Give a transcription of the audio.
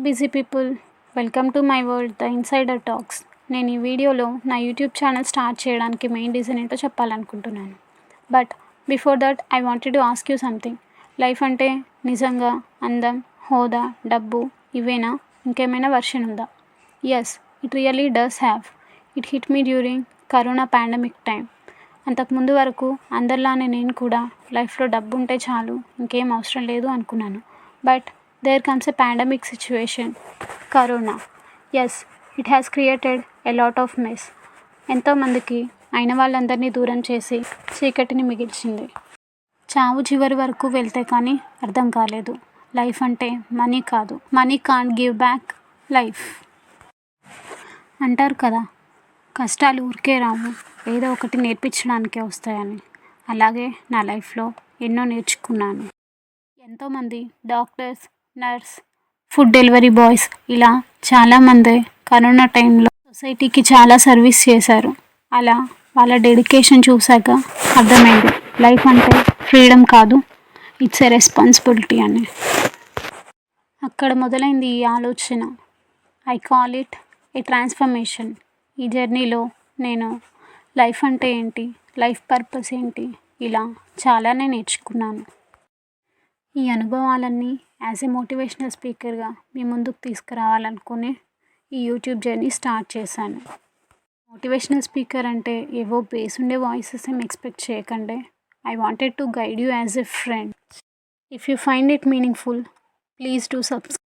Busy people, welcome to my world the insider talks. నేను ఈ వీడియోలో నా యూట్యూబ్ ఛానల్ స్టార్ట్ చేయడానికి మెయిన్ రీజన్ ఏంటో చెప్పాలనుకుంటున్నాను. But before that I wanted to ask you something. Life అంటే నిజంగా అందం, హోదా, డబ్బు ఇవేనా? ఇంకేమైనా వర్షన్ ఉందా? Yes, it really does have. It hit me during corona pandemic time. అంతకుముందు వరకు అందరిలానే నేను కూడా లైఫ్లో డబ్బు ఉంటే చాలు, ఇంకేం అవసరం లేదు అనుకున్నాను. But there comes a pandemic situation, corona. Yes, it has created a lot of mess. ఎంతోమందికి అయిన వాళ్ళందరినీ దూరం చేసి చీకటిని మిగిల్చింది. చావు చివరి వరకు వెళ్తే కానీ అర్థం కాలేదు. లైఫ్ అంటే మనీ కాదు, money can't give back life అంటారు కదా. కష్టాలు ఊరికే రావు, ఏదో ఒకటి నేర్పించడానికే వస్తాయని. అలాగే నా లైఫ్లో ఎన్నో నేర్చుకున్నాను. ఎంతోమంది doctors, nurse, food delivery boys ఇలా చాలామంది కరోనా టైంలో సొసైటీకి చాలా సర్వీస్ చేశారు. అలా వాళ్ళ డెడికేషన్ చూశాక అర్థమైంది లైఫ్ అంటే ఫ్రీడమ్ కాదు, ఇట్స్ ఎ రెస్పాన్సిబిలిటీ అని. అక్కడ మొదలైంది ఈ ఆలోచన. I call it A transformation. ఈ జర్నీలో నేను లైఫ్ అంటే ఏంటి, లైఫ్ పర్పస్ ఏంటి, ఇలా చాలానే నేర్చుకున్నాను. ఈ అనుభవాలన్నీ యాజ్ ఏ మోటివేషనల్ స్పీకర్గా మీ ముందుకు తీసుకురావాలనుకుని ఈ యూట్యూబ్ జర్నీ స్టార్ట్ చేశాను. మోటివేషనల్ స్పీకర్ అంటే ఏవో బేస్ ఉండే వాయిసెస్ ఏం ఎక్స్పెక్ట్ చేయకండి. I wanted to guide you as a friend. If you find it meaningful, please do subscribe.